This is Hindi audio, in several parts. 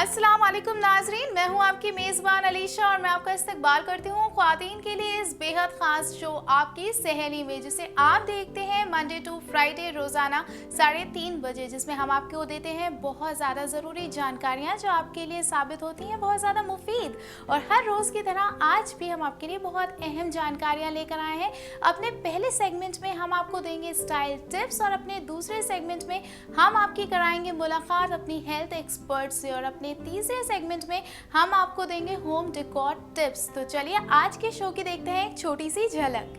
अस्सलाम वालेकुम नाजरीन, मैं हूं आपकी मेज़बान अलीशा और मैं आपका इस्तकबाल करती हूं ख्वातीन के लिए इस बेहद ख़ास शो आपकी सहेली में, जिसे आप देखते हैं मंडे टू फ्राइडे रोज़ाना 3:30 बजे, जिसमें हम आपको देते हैं बहुत ज़्यादा ज़रूरी जानकारियां जो आपके लिए साबित होती हैं बहुत ज़्यादा मुफीद। और हर रोज़ की तरह आज भी हम आपके लिए बहुत अहम जानकारियाँ लेकर आए हैं। अपने पहले सेगमेंट में हम आपको देंगे स्टाइल टिप्स और अपने दूसरे सेगमेंट में हम आपकी कराएंगे मुलाकात अपनी हेल्थ एक्सपर्ट से और अपने तीसरे सेगमेंट में हम आपको देंगे होम डेकोर टिप्स। तो चलिए आज के शो की देखते हैं एक छोटी सी झलक।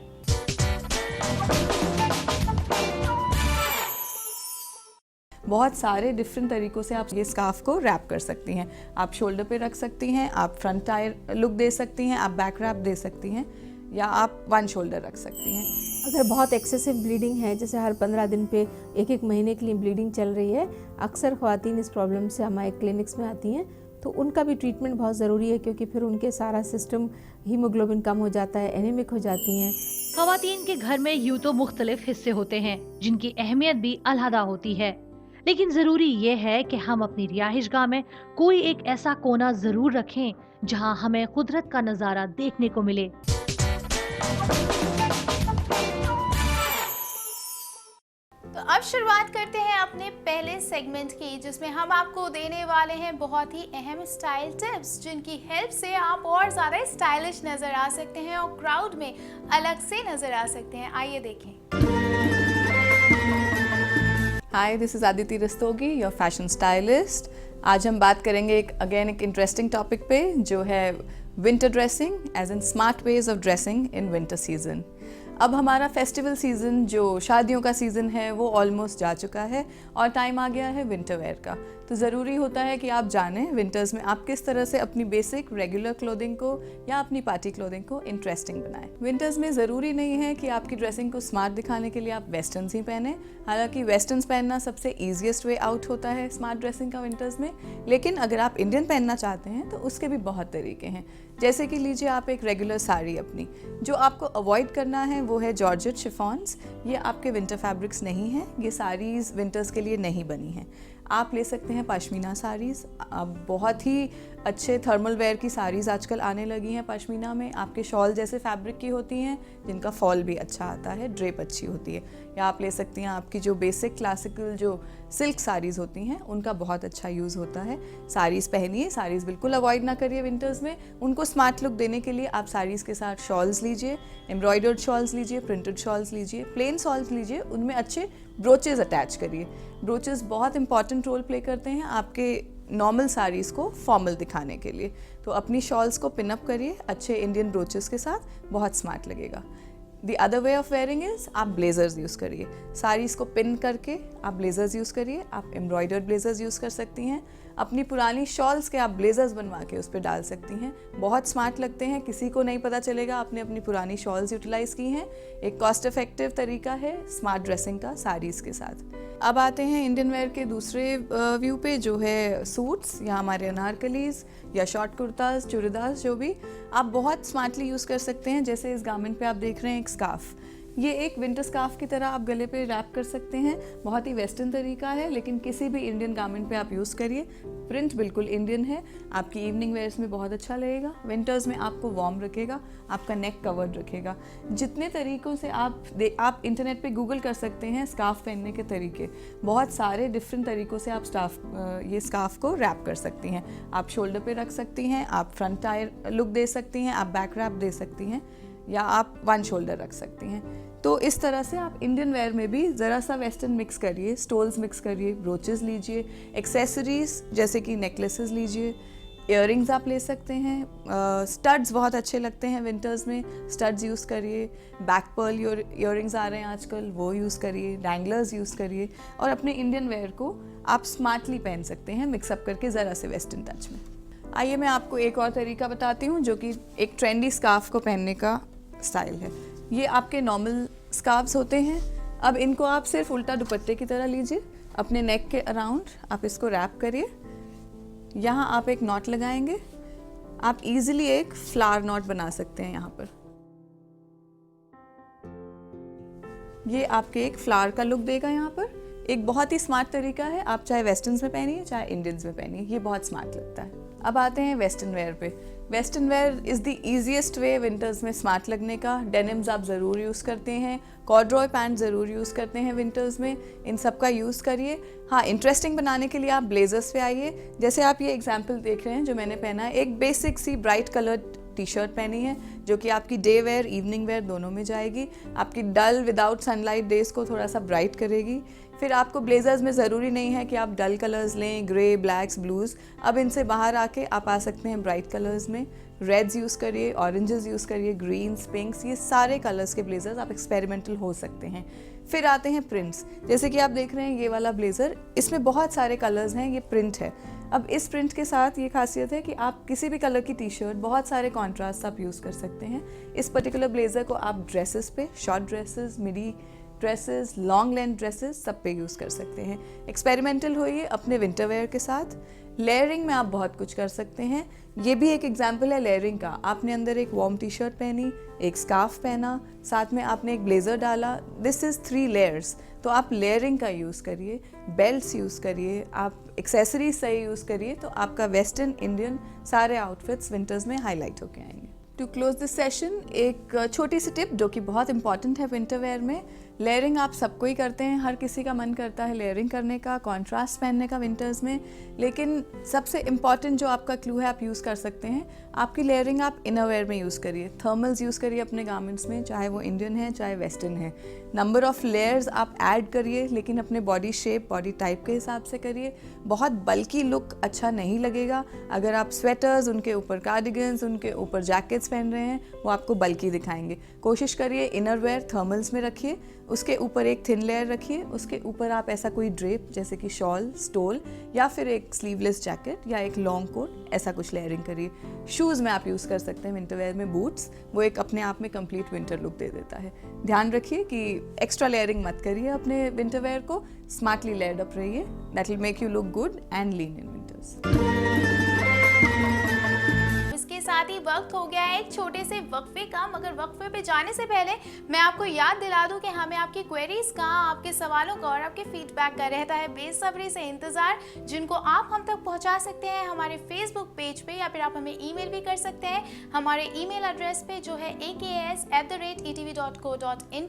बहुत सारे डिफरेंट तरीक़ों से आप ये स्कार्फ को रैप कर सकती हैं। आप शोल्डर पे रख सकती हैं, आप फ्रंट टायर लुक दे सकती हैं, आप बैक रैप दे सकती हैं, या आप वन शोल्डर रख सकती हैं। अगर बहुत एक्सेसिव ब्लीडिंग है, जैसे हर 15 दिन पे एक महीने के लिए ब्लीडिंग चल रही है, अक्सर ख़वातीन इस प्रॉब्लम से हमारे क्लिनिक्स में आती हैं, तो उनका भी ट्रीटमेंट बहुत ज़रूरी है, क्योंकि फिर उनके सारा सिस्टम हीमोग्लोबिन कम हो जाता है, एनीमिक हो जाती हैं। ख़वातीन के घर में यूं तो मुख्तलिफ हिस्से होते हैं जिनकी अहमियत भी अलहदा होती है, लेकिन ज़रूरी ये है कि हम अपनी रिहाइशगाह में कोई एक ऐसा कोना ज़रूर रखें जहां हमें कुदरत का नज़ारा देखने को मिले। तो अब शुरुआत करते हैं अपने पहले सेगमेंट की, जिसमें हम आपको देने वाले हैं बहुत ही अहम स्टाइल टिप्स, जिनकी हेल्प से आप और ज़्यादा स्टाइलिश नज़र आ सकते हैं और क्राउड में अलग से नज़र आ सकते हैं। आइए देखें। Hi, this is Aditi Rastogi, your fashion stylist. आज हम बात करेंगे एक इंटरेस्टिंग टॉपिक पे, जो है winter dressing as in smart ways of dressing in winter season. अब हमारा फेस्टिवल सीज़न, जो शादियों का सीज़न है, वो ऑलमोस्ट जा चुका है और टाइम आ गया है विंटर वेयर का। तो ज़रूरी होता है कि आप जानें विंटर्स में आप किस तरह से अपनी बेसिक रेगुलर क्लोथिंग को या अपनी पार्टी क्लोथिंग को इंटरेस्टिंग बनाएं। विंटर्स में ज़रूरी नहीं है कि आपकी ड्रेसिंग को स्मार्ट दिखाने के लिए आप वेस्टर्न्स ही पहने। हालांकि वेस्टर्न्स पहनना सबसे ईजिएस्ट वे आउट होता है स्मार्ट ड्रेसिंग का विंटर्स में, लेकिन अगर आप इंडियन पहनना चाहते हैं तो उसके भी बहुत तरीके हैं। जैसे कि लीजिए आप एक रेगुलर साड़ी अपनी, जो आपको अवॉइड करना है वो है जॉर्जेट शिफॉन्स। ये आपके विंटर फैब्रिक्स नहीं हैं, ये साड़ीज़ विंटर्स के लिए नहीं बनी हैं। आप ले सकते हैं पश्मीना साड़ीज़। अब बहुत ही अच्छे थर्मल वेयर की साड़ीज़ आजकल आने लगी हैं पश्मीना में, आपके शॉल जैसे फैब्रिक की होती हैं, जिनका फॉल भी अच्छा आता है, ड्रेप अच्छी होती है। या आप ले सकती हैं आपकी जो बेसिक क्लासिकल जो सिल्क साड़ीज़ होती हैं, उनका बहुत अच्छा यूज़ होता है। साड़ीज़ पहनिए, साड़ीज़ बिल्कुल अवॉइड ना करिए विंटर्स में। उनको स्मार्ट लुक देने के लिए आप साड़ीज़ के साथ शॉल्स लीजिए, एम्ब्रॉयडर्ड शॉल्स लीजिए, प्रिंटेड शॉल्स लीजिए, प्लेन शॉल्स लीजिए, उनमें अच्छे ब्रोचेस अटैच करिए। ब्रोचेस बहुत इंपॉर्टेंट रोल प्ले करते हैं आपके नॉर्मल साड़ीज़ को फॉर्मल दिखाने के लिए। तो अपनी शॉल्स को पिनअप करिए अच्छे इंडियन ब्रोचेस के साथ, बहुत स्मार्ट लगेगा। The other way of wearing is आप ब्लेजर्स यूज़ करिए। साड़ीज़ को पिन करके आप ब्लेजर्स यूज़ करिए। आप एम्ब्रॉयडर्ड ब्लेजर्स यूज़ कर सकती हैं। अपनी पुरानी शॉल्स के आप ब्लेजर्स बनवा के उस पर डाल सकती हैं, बहुत स्मार्ट लगते हैं। किसी को नहीं पता चलेगा आपने अपनी पुरानी शॉल्स यूटिलाइज़ की हैं। एक कॉस्ट इफेक्टिव तरीका है स्मार्ट ड्रेसिंग का साड़ीज़ के साथ। अब आते हैं इंडियन वेयर के दूसरे व्यू पे, जो है सूट्स या हमारे अनारकलीज़ या शॉर्ट कुर्ताज, चूड़ीदार्स, जो भी आप बहुत स्मार्टली यूज़ कर सकते हैं। जैसे इस गारमेंट पे आप देख रहे हैं एक स्कार्फ, ये एक विंटर स्कार्फ की तरह आप गले पे रैप कर सकते हैं। बहुत ही वेस्टर्न तरीका है, लेकिन किसी भी इंडियन गारमेंट पे आप यूज़ करिए। प्रिंट बिल्कुल इंडियन है, आपकी इवनिंग वेयर्स में बहुत अच्छा लगेगा। विंटर्स में आपको वार्म रखेगा, आपका नेक कवर्ड रखेगा। जितने तरीक़ों से आप इंटरनेट पे गूगल कर सकते हैं स्कार्फ पहनने के तरीके, बहुत सारे डिफरेंट तरीक़ों से आप ये स्कार्फ को रैप कर सकती हैं। आप शोल्डर पे रख सकती हैं, आप फ्रंट टायर लुक दे सकती हैं, आप बैक रैप दे सकती हैं, या आप वन शोल्डर रख सकती हैं। तो इस तरह से आप इंडियन वेयर में भी ज़रा सा वेस्टर्न मिक्स करिए, स्टोल्स मिक्स करिए, ब्रोचेस लीजिए, एक्सेसरीज़ जैसे कि नेकलेसेस लीजिए, इयररिंग्स आप ले सकते हैं। स्टड्स बहुत अच्छे लगते हैं विंटर्स में, स्टड्स यूज़ करिए। बैक पर्ल इयररिंग्स आ रहे हैं आजकल, वो यूज़ करिए, डैंगलर्स यूज़ करिए, और अपने इंडियन वेयर को आप स्मार्टली पहन सकते हैं मिक्सअप करके ज़रा से वेस्टर्न टच में। आइए मैं आपको एक और तरीका बताती हूँ, जो कि एक ट्रेंडी स्कार्फ को पहनने का स्टाइल है। ये आपके नॉर्मल स्कार्फ्स होते हैं। अब इनको आप सिर्फ उल्टा दुपट्टे की तरह लीजिए, अपने नेक के अराउंड आप इसको रैप करिए। यहाँ आप एक नॉट लगाएंगे। आप इजीली एक फ्लावर नॉट बना सकते हैं। यहाँ पर ये आपके एक फ्लावर का लुक देगा। यहाँ पर एक बहुत ही स्मार्ट तरीका है, आप चाहे वेस्टर्न्स में पहनिए चाहे इंडियंस में पहनिए, ये बहुत स्मार्ट लगता है। अब आते हैं वेस्टर्न वेयर पे। Western wear is the easiest way winters में स्मार्ट लगने का। डेनिम्स आप ज़रूर यूज़ करते हैं, कॉर्ड्रॉय पैंट ज़रूर यूज़ करते हैं विंटर्स में, इन सब का यूज़ करिए। हाँ, इंटरेस्टिंग बनाने के लिए आप ब्लेजर्स पे आइए। जैसे आप ये एग्जाम्पल देख रहे हैं जो मैंने पहना है, एक बेसिक सी ब्राइट कलर्ड टी शर्ट पहनी है जो कि आपकी डे वेयर इवनिंग वेयर दोनों में जाएगी, आपकी डल विदाउट सनलाइट डेज को थोड़ा सा ब्राइट करेगी। फिर आपको ब्लेजर्स में ज़रूरी नहीं है कि आप डल कलर्स लें, ग्रे, ब्लैक्स, ब्लूज़। अब इनसे बाहर आके आप आ सकते हैं ब्राइट कलर्स में। रेड्स यूज़ करिए, ऑरेंजेस यूज़ करिए, ग्रीन्स, पिंक्स, ये सारे कलर्स के ब्लेजर्स आप एक्सपेरिमेंटल हो सकते हैं। फिर आते हैं प्रिंट्स। जैसे कि आप देख रहे हैं ये वाला ब्लेज़र, इसमें बहुत सारे कलर्स हैं, ये प्रिंट है। अब इस प्रिंट के साथ ये खासियत है कि आप किसी भी कलर की टी शर्ट, बहुत सारे कॉन्ट्रास्ट आप यूज़ कर सकते हैं। इस पर्टिकुलर ब्लेज़र को आप ड्रेसेस पे, शॉर्ट ड्रेसेस, मिडी ड्रेसेस, लॉन्ग लेंथ ड्रेसेस, सब पे यूज़ कर सकते हैं। एक्सपेरिमेंटल होइए अपने विंटर वेयर के साथ। लेयरिंग में आप बहुत कुछ कर सकते हैं। ये भी एक एग्जाम्पल है लेयरिंग का। आपने अंदर एक वार्म टी शर्ट पहनी, एक स्कार्फ पहना, साथ में आपने एक ब्लेज़र डाला, दिस इज़ 3 लेयर्स। तो आप लेयरिंग का यूज़ करिए, बेल्ट्स यूज़ करिए, आप एक्सेसरीज सही यूज़ करिए, तो आपका वेस्टर्न, इंडियन सारे आउटफिट्स विंटर्स में हाईलाइट होके आएंगे। टू क्लोज दिस सेशन, एक छोटी सी टिप जो कि बहुत इंपॉर्टेंट है विंटर वेयर में। लेयरिंग आप सबको ही करते हैं, हर किसी का मन करता है लेयरिंग करने का, कॉन्ट्रास्ट पहनने का विंटर्स में, लेकिन सबसे इम्पॉर्टेंट जो आपका क्लू है आप यूज़ कर सकते हैं, आपकी लेयरिंग आप इनर वेयर में यूज़ करिए। थर्मल्स यूज़ करिए अपने गारमेंट्स में, चाहे वो इंडियन है चाहे वेस्टर्न है। नंबर ऑफ़ लेयर्स आप ऐड करिए, लेकिन अपने बॉडी शेप, बॉडी टाइप के हिसाब से करिए। बहुत बल्कि लुक अच्छा नहीं लगेगा। अगर आप स्वेटर्स, उनके ऊपर कार्डिगन्स, उनके ऊपर जैकेट्स पहन रहे हैं, वो आपको बल्कि दिखाएंगे। कोशिश करिए इनर वेयर थर्मल्स में रखिए, उसके ऊपर एक थिन लेयर रखिए, उसके ऊपर आप ऐसा कोई ड्रेप जैसे कि शॉल, स्टोल या फिर एक स्लीवलेस जैकेट या एक लॉन्ग कोट, ऐसा कुछ लेयरिंग करिए। शूज़ में आप यूज़ कर सकते हैं विंटर वेयर में बूट्स, वो एक अपने आप में कंप्लीट विंटर लुक दे देता है। ध्यान रखिए कि एक्स्ट्रा लेयरिंग मत करिए अपने विंटर वेयर को, स्मार्टली लेयर्ड अप रहिए, that will make you look good and lean in winters. साथ ही वक्त हो गया है एक छोटे से वक्फे का, मगर वक्फे पे जाने से पहले मैं आपको याद दिला दूं कि हमें आपकी क्वेरीज का, आपके सवालों का और आपके फीडबैक का रहता है बेसब्री से इंतजार, जिनको आप हम तक पहुंचा सकते हैं हमारे फेसबुक पेज पे, या फिर आप हमें ईमेल भी कर सकते हैं हमारे ईमेल एड्रेस पे जो है aks@etv.co.in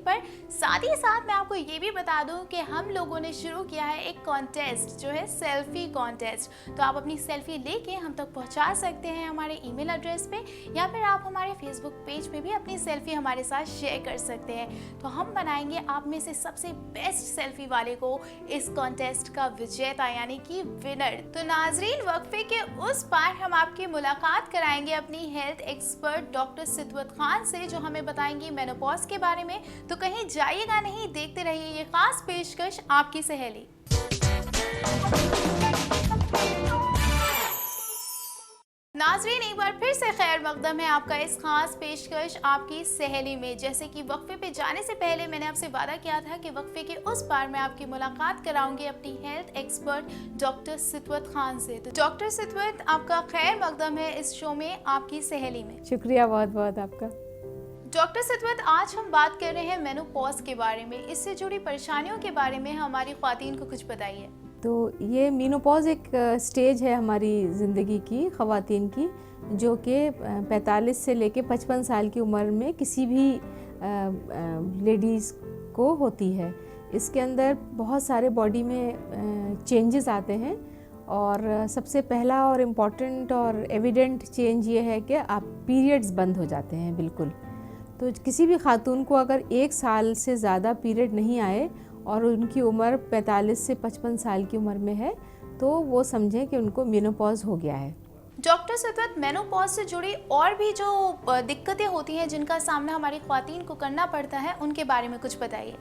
पर। साथ ही साथ मैं आपको ये भी बता दूं कि हम लोगों ने शुरू किया है एक कॉन्टेस्ट जो है सेल्फी कॉन्टेस्ट। तो आप अपनी सेल्फी लेके हम तक पहुंचा सकते हैं हमारे ईमेल एड्रेस पे, या फिर आप हमारे फेसबुक पेज पे भी अपनी सेल्फी हमारे साथ शेयर कर सकते हैं। तो हम बनाएंगे आप में से सबसे बेस्ट सेल्फी वाले को इस कॉन्टेस्ट का विजेता यानी कि विनर। तो नाजरीन, वक्फे के उस पार हम आपकी मुलाकात कराएंगे अपनी हेल्थ एक्सपर्ट डॉक्टर सितवत खान से, जो हमें बताएंगी मेनोपॉज के बारे में। तो कहीं जाइएगा नहीं, देखते रहिए ये खास पेशकश आपकी सहेली। नाजरीन, एक बार फिर से खैर मकदम है आपका इस खास पेशकश आपकी सहेली में। जैसे कि वक्फे पे जाने से पहले मैंने आपसे वादा किया था कि वक्फे के उस पार मैं आपकी मुलाकात कराऊंगी अपनी हेल्थ एक्सपर्ट डॉक्टर सितवत खान से। तो डॉक्टर सितवत, आपका खैर मकदम है इस शो में आपकी सहेली में। शुक्रिया बहुत बहुत आपका। डॉक्टर सितवत, आज हम बात कर रहे हैं मेनोपॉज के बारे में, इससे जुड़ी परेशानियों के बारे में हमारी ख्वातीन को कुछ बताइए। तो ये मेनोपॉज एक स्टेज है हमारी ज़िंदगी की, ख़वातीन की, जो कि 45 से लेके 55 साल की उम्र में किसी भी लेडीज़ को होती है। इसके अंदर बहुत सारे बॉडी में चेंजेस आते हैं, और सबसे पहला और इम्पॉर्टेंट और एविडेंट चेंज ये है कि आप पीरियड्स बंद हो जाते हैं बिल्कुल। तो किसी भी खातून को अगर 1 साल से ज़्यादा पीरियड नहीं आए और उनकी उम्र 45 से 55 साल की उम्र में है, तो वो समझें कि उनको मेनोपॉज हो गया है। डॉक्टर सितवत, मेनोपॉज से जुड़ी और भी जो दिक्कतें होती हैं जिनका सामना हमारी ख्वातीन को करना पड़ता है, उनके बारे में कुछ बताइए।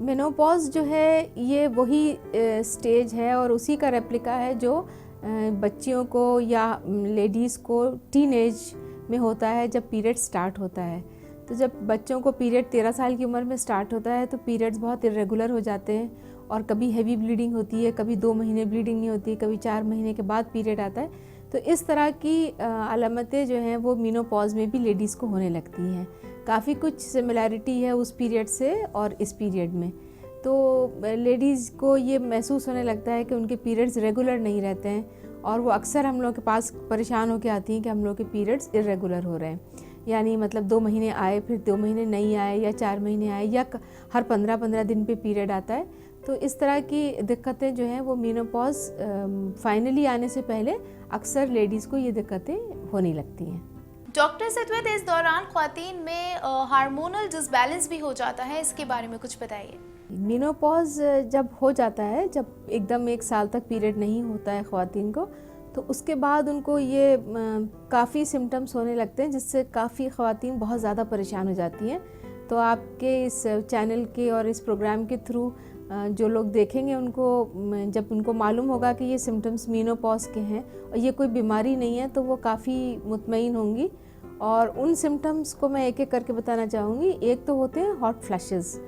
मेनोपॉज जो है ये वही स्टेज है और उसी का रेप्लिका है जो बच्चियों को या लेडीज़ को टीनेज में होता है, जब पीरियड स्टार्ट होता है। तो जब बच्चों को पीरियड 13 साल की उम्र में स्टार्ट होता है तो पीरियड्स बहुत इरेगुलर हो जाते हैं, और कभी हैवी ब्लीडिंग होती है, कभी 2 महीने ब्लीडिंग नहीं होती, कभी 4 महीने के बाद पीरियड आता है। तो इस तरह की अलामतें जो हैं वो मेनोपॉज में भी लेडीज़ को होने लगती हैं। काफ़ी कुछ सिमिलैरिटी है उस पीरियड से और इस पीरियड में। तो लेडीज़ को ये महसूस होने लगता है कि उनके पीरियड्स रेगुलर नहीं रहते हैं और वो अक्सर हम लोग के पास परेशान होकर आती हैं कि हम लोग के पीरियड्स इरेगुलर हो रहे हैं, यानी मतलब 2 महीने आए फिर 2 महीने नहीं आए या 4 महीने आए या हर 15-15 दिन पे पीरियड आता है। तो इस तरह की दिक्कतें जो हैं वो मेनोपॉज फाइनली आने से पहले अक्सर लेडीज़ को ये दिक्कतें होने लगती हैं। डॉक्टर सतवत, इस दौरान ख्वातीन में हार्मोनल डिसबैलेंस भी हो जाता है, इसके बारे में कुछ बताइए। मेनोपॉज जब हो जाता है, जब एकदम 1 साल तक पीरियड नहीं होता है ख्वातीन को, तो उसके बाद उनको ये काफ़ी सिम्टम्स होने लगते हैं जिससे काफ़ी ख्वातीन बहुत ज़्यादा परेशान हो जाती हैं। तो आपके इस चैनल के और इस प्रोग्राम के थ्रू जो लोग देखेंगे उनको जब उनको मालूम होगा कि ये सिम्टम्स मेनोपॉज के हैं और ये कोई बीमारी नहीं है, तो वो काफ़ी मुतमईन होंगी। और उन सिम्टम्स को मैं एक एक करके बताना चाहूँगी। एक तो होते हैं हॉट फ्लैशेस,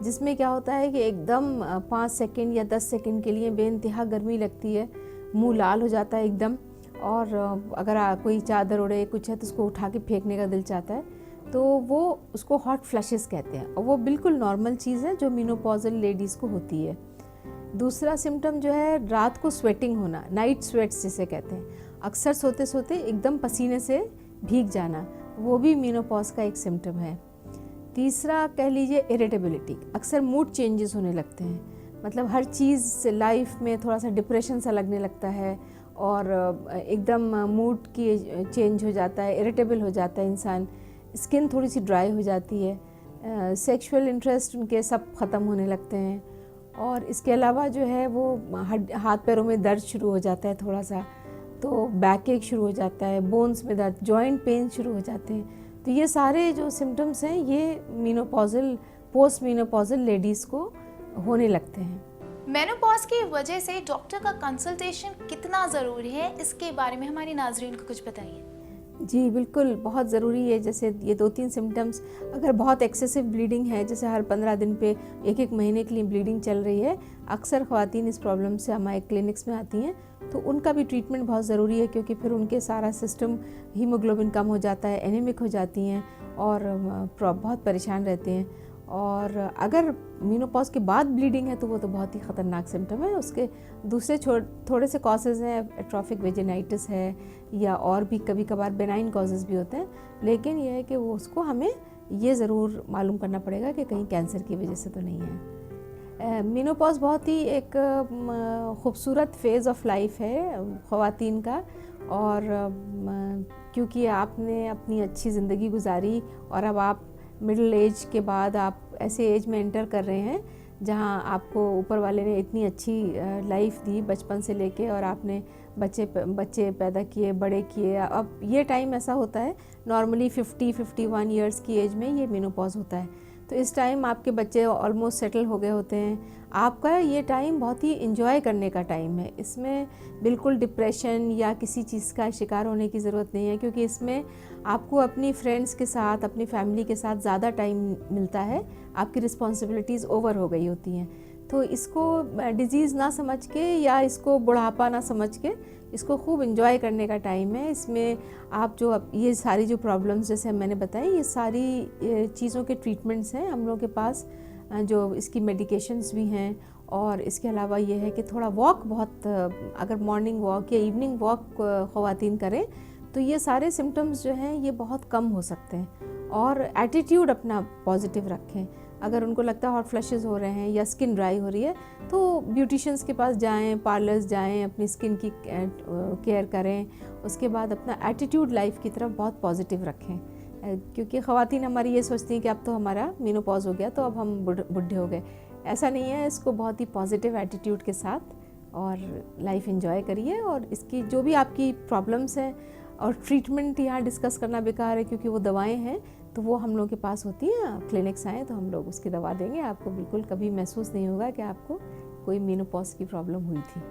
जिसमें क्या होता है कि एकदम 5 सेकंड या 10 सेकंड के लिए बेइंतहा गर्मी लगती है, मुंह लाल हो जाता है एकदम, और अगर कोई चादर ओढ़े कुछ है तो उसको उठा के फेंकने का दिल चाहता है, तो वो उसको हॉट फ्लैशेस कहते हैं और वो बिल्कुल नॉर्मल चीज़ है जो मेनोपॉजल लेडीज़ को होती है। दूसरा सिम्टम जो है रात को स्वेटिंग होना, नाइट स्वेट्स जिसे कहते हैं, अक्सर सोते सोते एकदम पसीने से भीग जाना, वो भी मेनोपॉज का एक सिम्टम है। तीसरा कह लीजिए इरिटेबिलिटी, अक्सर मूड चेंजेस होने लगते हैं, मतलब हर चीज़ से लाइफ में थोड़ा सा डिप्रेशन सा लगने लगता है और एकदम मूड की चेंज हो जाता है, इरिटेबल हो जाता है इंसान, स्किन थोड़ी सी ड्राई हो जाती है, सेक्सुअल इंटरेस्ट उनके सब ख़त्म होने लगते हैं, और इसके अलावा जो है वो हाथ पैरों में दर्द शुरू हो जाता है थोड़ा सा, तो बैक एक शुरू हो जाता है, बोन्स में दर्द, जॉइंट पेन शुरू हो जाते हैं। तो ये सारे जो सिम्टम्स हैं ये मेनोपॉजल, पोस्ट मेनोपॉजल लेडीज़ को होने लगते हैं। मेनोपॉज की वजह से डॉक्टर का कंसल्टेशन कितना ज़रूरी है, इसके बारे में हमारी नाजरीन को कुछ बताइए। जी बिल्कुल, बहुत ज़रूरी है। जैसे ये 2-3 सिम्टम्स, अगर बहुत एक्सेसिव ब्लीडिंग है, जैसे हर 15 दिन पे 1-1 महीने के लिए ब्लीडिंग चल रही है, अक्सर ख़वातीन इस प्रॉब्लम से हमारे क्लिनिक्स में आती हैं, तो उनका भी ट्रीटमेंट बहुत ज़रूरी है, क्योंकि फिर उनके सारा सिस्टम, हीमोग्लोबिन कम हो जाता है, एनीमिक हो जाती हैं और बहुत परेशान रहते हैं। और अगर मेनोपॉज के बाद ब्लीडिंग है तो वो तो बहुत ही ख़तरनाक सिम्टम है। उसके दूसरे थोड़े से कॉजेज़ हैं, एट्रोफिक वेजिनाइटिस है या और भी कभी कभार बेनाइन कॉजेज़ भी होते हैं, लेकिन यह है कि वो उसको हमें ये ज़रूर मालूम करना पड़ेगा कि कहीं कैंसर की वजह से तो नहीं है। मेनोपॉज बहुत ही एक ख़ूबसूरत फेज़ ऑफ लाइफ है ख़वातीन का, और क्योंकि आपने अपनी अच्छी ज़िंदगी गुजारी और अब आप मिडिल एज के बाद आप ऐसे एज में एंटर कर रहे हैं जहां आपको ऊपर वाले ने इतनी अच्छी लाइफ दी बचपन से लेके, और आपने बच्चे पैदा किए, बड़े किए। अब ये टाइम ऐसा होता है, नॉर्मली 50-51 ईयर्स की एज में ये मेनोपॉज होता है, तो इस टाइम आपके बच्चे ऑलमोस्ट सेटल हो गए होते हैं। आपका ये टाइम बहुत ही इंजॉय करने का टाइम है, इसमें बिल्कुल डिप्रेशन या किसी चीज़ का शिकार होने की ज़रूरत नहीं है, क्योंकि इसमें आपको अपनी फ्रेंड्स के साथ, अपनी फैमिली के साथ ज़्यादा टाइम मिलता है, आपकी रिस्पॉन्सिबिलिटीज़ ओवर हो गई होती हैं। तो इसको डिज़ीज़ ना समझ के या इसको बुढ़ापा ना समझ के इसको खूब इंजॉय करने का टाइम है। इसमें आप जो ये सारी जो प्रॉब्लम्स जैसे मैंने बताई, ये सारी चीज़ों के ट्रीटमेंट्स हैं हम लोग के पास, जो इसकी मेडिकेशंस भी हैं। और इसके अलावा ये है कि थोड़ा वॉक, बहुत अगर मॉर्निंग वॉक या इवनिंग वॉक ख़वातीन करें तो ये सारे सिम्टम्स जो हैं ये बहुत कम हो सकते हैं। और एटीट्यूड अपना पॉजिटिव रखें। अगर उनको लगता है हॉट फ्लैशेस हो रहे हैं या स्किन ड्राई हो रही है तो ब्यूटिशियंस के पास जाएं, पार्लर्स जाएं, अपनी स्किन की केयर करें। उसके बाद अपना एटीट्यूड लाइफ की तरफ बहुत पॉजिटिव रखें, क्योंकि ख़वातीन हमारी ये सोचती हैं कि अब तो हमारा मेनोपॉज हो गया तो अब हम बूढ़े हो गए। ऐसा नहीं है, इसको बहुत ही पॉजिटिव एटीट्यूड के साथ और लाइफ एंजॉय करिए। और इसकी जो भी आपकी प्रॉब्लम्स हैं, और ट्रीटमेंट यहाँ डिस्कस करना बेकार है, क्योंकि वो दवाएं हैं तो वो हम लोग के पास होती हैं। क्लिनिक्स आएँ तो हम लोग उसकी दवा देंगे, आपको बिल्कुल कभी महसूस नहीं होगा कि आपको कोई मेनोपॉज की प्रॉब्लम हुई थी।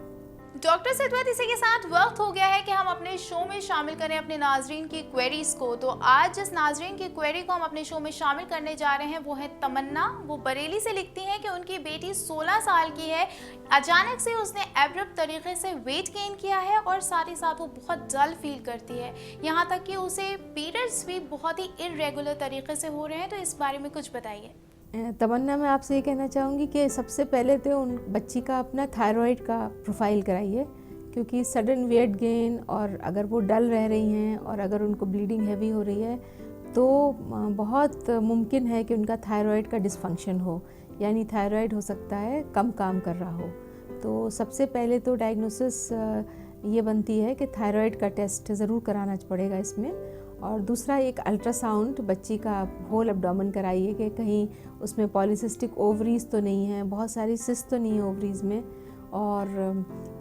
डॉक्टर सतवत, इसी के साथ वक्त हो गया है कि हम अपने शो में शामिल करें अपने नाजरीन की क्वेरीज को। तो आज जिस नाजरीन की क्वेरी को हम अपने शो में शामिल करने जा रहे हैं वो है तमन्ना। वो बरेली से लिखती हैं कि उनकी बेटी 16 साल की है, अचानक से उसने एब्रप्ट तरीके से वेट गेन किया है और साथ ही साथ वो बहुत डल फील करती है, यहाँ तक कि उसे पीरियड्स भी बहुत ही इरेगुलर तरीके से हो रहे हैं। तो इस बारे में कुछ बताइए। तमन्ना, मैं आपसे ये कहना चाहूँगी कि सबसे पहले तो उन बच्ची का अपना थायराइड का प्रोफाइल कराइए, क्योंकि सडन वेट गेन और अगर वो डल रह रही हैं और अगर उनको ब्लीडिंग हैवी हो रही है तो बहुत मुमकिन है कि उनका थायराइड का डिसफंक्शन हो, यानी थायराइड हो सकता है कम काम कर रहा हो। तो सबसे पहले तो डायग्नोसिस ये बनती है कि थायराइड का टेस्ट ज़रूर कराना पड़ेगा इसमें। और दूसरा, एक अल्ट्रासाउंड बच्ची का होल एब्डोमेन कराइए कि कहीं उसमें पॉलीसिस्टिक ओवरीज तो नहीं है, बहुत सारी सिस्ट तो नहीं है ओवरीज में। और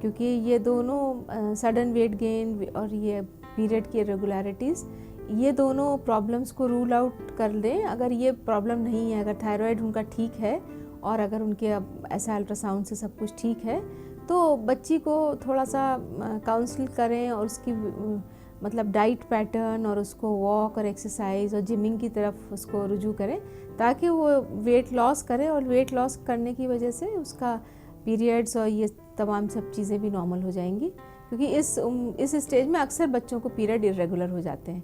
क्योंकि ये दोनों सडन वेट गेन और ये पीरियड की इरेगुलरिटीज़, ये दोनों प्रॉब्लम्स को रूल आउट कर दें। अगर ये प्रॉब्लम नहीं है, अगर थायराइड उनका ठीक है और अगर उनके अब ऐसा अल्ट्रासाउंड से सब कुछ ठीक है, तो बच्ची को थोड़ा सा काउंसिल करें और उसकी मतलब डाइट पैटर्न और उसको वॉक और एक्सरसाइज और जिमिंग की तरफ उसको रुजू करें, ताकि वो वेट लॉस करे और वेट लॉस करने की वजह से उसका पीरियड्स और ये तमाम सब चीज़ें भी नॉर्मल हो जाएंगी। क्योंकि इस स्टेज में अक्सर बच्चों को पीरियड इरेगुलर हो जाते हैं।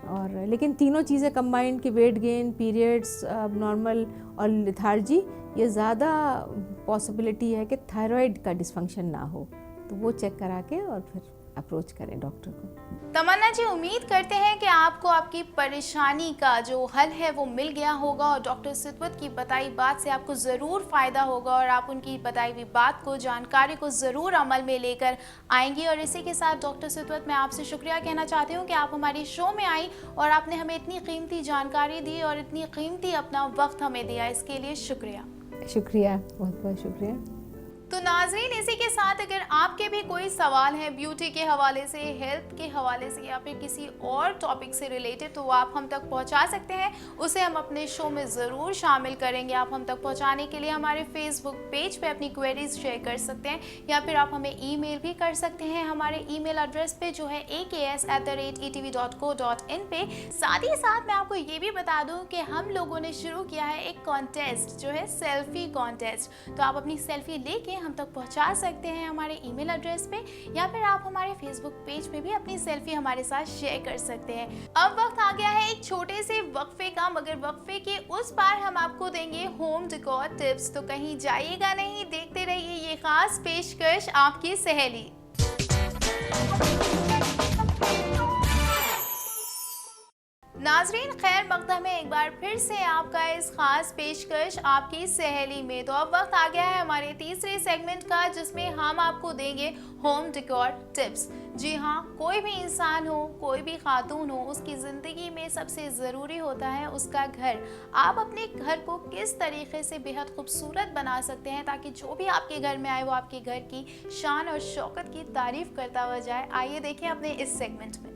और लेकिन तीनों चीज़ें कंबाइंड कि वेट गेन, पीरियड्स नॉर्मल और लेथार्जी, ये ज़्यादा पॉसिबिलिटी है कि थायराइड का डिसफंक्शन ना हो। तो वो चेक करा के और फिर अप्रोच करें डॉक्टर को। तमन्ना जी, उम्मीद करते हैं कि आपको आपकी परेशानी का जो हल है वो मिल गया होगा और डॉक्टर सितवत की बताई बात से आपको ज़रूर फ़ायदा होगा और आप उनकी बताई हुई बात को, जानकारी को ज़रूर अमल में लेकर आएंगी। और इसी के साथ डॉक्टर सितवत, मैं आपसे शुक्रिया कहना चाहती हूँ कि आप हमारी शो में आई और आपने हमें इतनी कीमती जानकारी दी और इतनी कीमती अपना वक्त हमें दिया, इसके लिए शुक्रिया। शुक्रिया, बहुत बहुत शुक्रिया। तो नाज़रीन, इसी के साथ अगर आपके भी कोई सवाल हैं ब्यूटी के हवाले से, हेल्थ के हवाले से या फिर किसी और टॉपिक से रिलेटेड, तो आप हम तक पहुंचा सकते हैं। उसे हम अपने शो में ज़रूर शामिल करेंगे। आप हम तक पहुंचाने के लिए हमारे फेसबुक पेज पे अपनी क्वेरीज शेयर कर सकते हैं या फिर आप हमें ईमेल भी कर सकते हैं हमारे ईमेल एड्रेस पे जो है aks@etv.co.in पे। साथ ही साथ मैं आपको ये भी बता दूँ कि हम लोगों ने शुरू किया है एक कॉन्टेस्ट जो है सेल्फी कॉन्टेस्ट। तो आप अपनी सेल्फी लेके हम तक पहुंचा सकते हैं हमारे ईमेल एड्रेस पे या फिर आप हमारे फेसबुक पेज पे भी अपनी सेल्फी हमारे साथ शेयर कर सकते हैं। अब वक्त आ गया है एक छोटे से वक्फे का, मगर वक्फे के उस पार हम आपको देंगे होम डेकोर टिप्स। तो कहीं जाइएगा नहीं, देखते रहिए ये खास पेशकश आपकी सहेली। नाजरीन, खैर मकदम है एक बार फिर से आपका इस खास पेशकश आपकी सहेली में। तो अब वक्त आ गया है हमारे तीसरे सेगमेंट का, जिसमें हम आपको देंगे होम डेकोर टिप्स। जी हाँ, कोई भी इंसान हो, कोई भी खातून हो, उसकी ज़िंदगी में सबसे ज़रूरी होता है उसका घर। आप अपने घर को किस तरीके से बेहद खूबसूरत बना सकते हैं ताकि जो भी आपके घर में आए वो आपके घर की शान और शौकत की तारीफ करता हुआ जाए। आइए देखें अपने इस सेगमेंट में।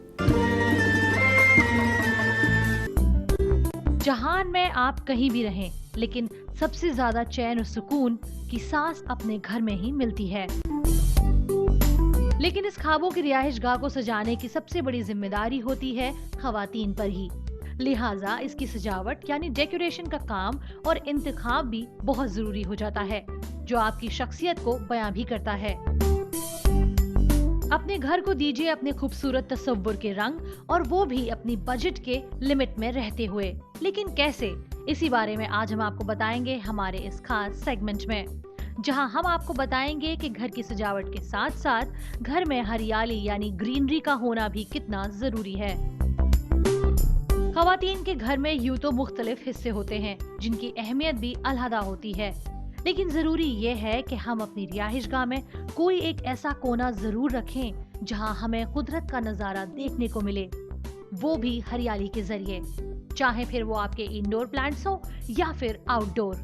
जहान में आप कहीं भी रहें, लेकिन सबसे ज्यादा चैन और सुकून की सांस अपने घर में ही मिलती है। लेकिन इस ख्वाबों की रिहाइशगाह को सजाने की सबसे बड़ी जिम्मेदारी होती है खवातीन पर ही। लिहाजा इसकी सजावट यानी डेकोरेशन का काम और इंतखाब भी बहुत जरूरी हो जाता है, जो आपकी शख्सियत को बयां भी करता है। अपने घर को दीजिए अपने खूबसूरत तस्वुर के रंग, और वो भी अपनी बजट के लिमिट में रहते हुए। लेकिन कैसे, इसी बारे में आज हम आपको बताएंगे हमारे इस खास सेगमेंट में, जहां हम आपको बताएंगे कि घर की सजावट के साथ साथ घर में हरियाली यानी ग्रीनरी का होना भी कितना जरूरी है। खवातीन के घर में यूं तो मुख्तलिफ हिस्से होते हैं जिनकी अहमियत भी अलहदा होती है, लेकिन जरूरी ये है कि हम अपनी रिहाइशगाह में कोई एक ऐसा कोना जरूर रखें जहां हमें कुदरत का नजारा देखने को मिले, वो भी हरियाली के जरिए, चाहे फिर वो आपके इंडोर प्लांट्स हो या फिर आउटडोर।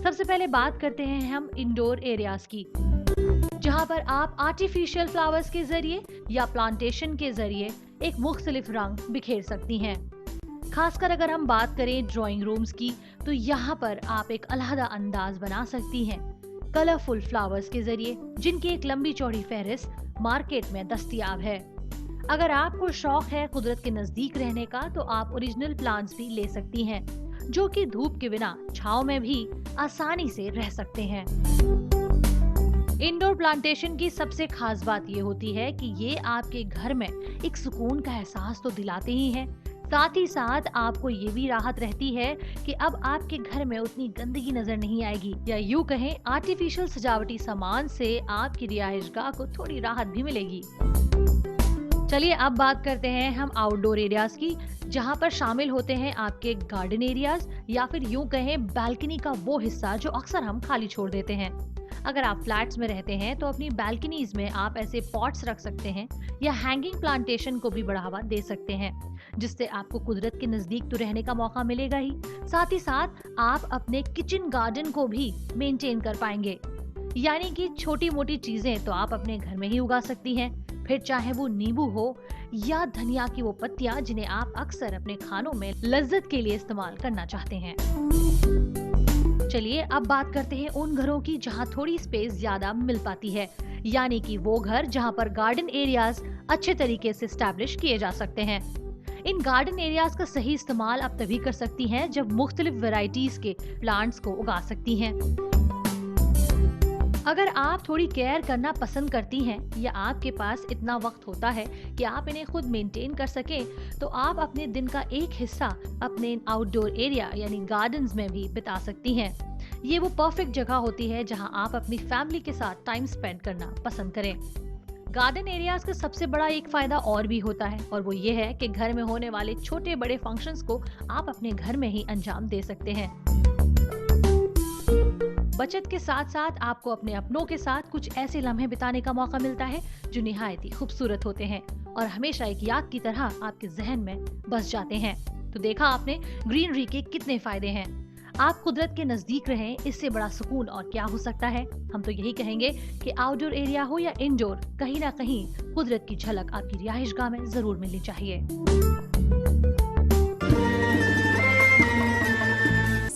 सबसे पहले बात करते हैं हम इंडोर एरियाज की, जहां पर आप आर्टिफिशियल फ्लावर्स के जरिए या प्लांटेशन के जरिए एक मुख्तलिफ रंग बिखेर सकती हैं। खासकर अगर हम बात करें ड्राइंग रूम्स की, तो यहाँ पर आप एक अलहदा अंदाज बना सकती हैं कलरफुल फ्लावर्स के जरिए, जिनकी एक लंबी चौड़ी फहरिस्त मार्केट में दस्तयाब है। अगर आपको शौक है कुदरत के नजदीक रहने का, तो आप ओरिजिनल प्लांट्स भी ले सकती हैं, जो कि धूप के बिना छांव में भी आसानी से रह सकते हैं। इंडोर प्लांटेशन की सबसे खास बात ये होती है कि ये आपके घर में एक सुकून का एहसास तो दिलाते ही हैं, साथ ही साथ आपको ये भी राहत रहती है कि अब आपके घर में उतनी गंदगी नजर नहीं आएगी, या यूँ कहें आर्टिफिशियल सजावटी सामान से आपकी रिहाइशगाह को थोड़ी राहत भी मिलेगी। चलिए अब बात करते हैं हम आउटडोर एरियाज की, जहाँ पर शामिल होते हैं आपके गार्डन एरियाज या फिर यूँ कहें बालकनी का वो हिस्सा जो अक्सर हम खाली छोड़ देते हैं। अगर आप फ्लैट्स में रहते हैं तो अपनी बालकनीज में आप ऐसे पॉट्स रख सकते हैं या हैंगिंग प्लांटेशन को भी बढ़ावा दे सकते हैं, जिससे आपको कुदरत के नजदीक तो रहने का मौका मिलेगा ही, साथ ही साथ आप अपने किचन गार्डन को भी मेंटेन कर पाएंगे। यानी कि छोटी मोटी चीजें तो आप अपने घर में ही उगा सकती हैं, फिर चाहे वो नींबू हो या धनिया की वो पत्तियां जिन्हें आप अक्सर अपने खानों में लज्जत के लिए इस्तेमाल करना चाहते हैं। चलिए अब बात करते हैं उन घरों की जहां थोड़ी स्पेस ज्यादा मिल पाती है, यानी कि वो घर जहां पर गार्डन एरियाज अच्छे तरीके से एस्टैब्लिश किए जा सकते हैं। इन गार्डन एरियाज का सही इस्तेमाल आप तभी कर सकती हैं जब मुख्तलिफ वैरायटीज के प्लांट्स को उगा सकती हैं। अगर आप थोड़ी केयर करना पसंद करती हैं या आपके पास इतना वक्त होता है कि आप इन्हें खुद मेंटेन कर सकें, तो आप अपने दिन का एक हिस्सा अपने आउटडोर एरिया यानी गार्डन्स में भी बिता सकती हैं। ये वो परफेक्ट जगह होती है जहां आप अपनी फैमिली के साथ टाइम स्पेंड करना पसंद करें। गार्डन एरियाज का सबसे बड़ा एक फायदा और भी होता है, और वो ये है कि घर में होने वाले छोटे बड़े फंक्शंस को आप अपने घर में ही अंजाम दे सकते हैं। बचत के साथ साथ आपको अपने अपनों के साथ कुछ ऐसे लम्हे बिताने का मौका मिलता है जो निहायत ही खूबसूरत होते हैं और हमेशा एक याद की तरह आपके जहन में बस जाते हैं। तो देखा आपने ग्रीनरी के कितने फायदे हैं। आप कुदरत के नजदीक रहें, इससे बड़ा सुकून और क्या हो सकता है। हम तो यही कहेंगे कि आउटडोर एरिया हो या इंडोर, कहीं ना कहीं कुदरत की झलक आपकी रिहाइशगाह में जरूर मिलनी चाहिए।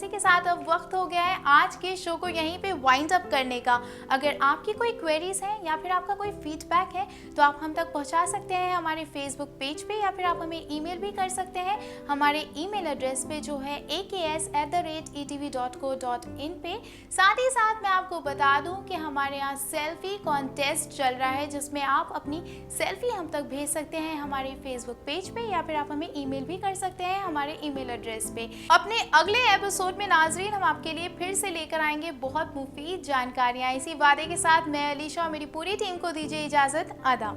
के साथ अब वक्त हो गया है आज के शो को यहीं पे वाइंड अप करने का। अगर आपकी कोई क्वेरीज हैं या फिर आपका कोई फीडबैक है तो आप हम तक पहुंचा सकते हैं हमारे फेसबुक पेज पे, या फिर आप हमें ईमेल भी कर सकते हैं हमारे ईमेल एड्रेस पे जो है aks@etv.co.in पे। साथ ही साथ मैं आपको बता दूं कि हमारे यहाँ सेल्फी कॉन्टेस्ट चल रहा है, जिसमें आप अपनी सेल्फी हम तक भेज सकते हैं हमारे फेसबुक पेज पे, या फिर आप हमें ईमेल भी कर सकते हैं हमारे ईमेल एड्रेस पे। अपने अगले एपिसोड में नाजरीन हम आपके लिए फिर से लेकर आएंगे बहुत मुफीद जानकारियां। इसी वादे के साथ मैं अलीशा और मेरी पूरी टीम को दीजिए इजाजत। आदाब।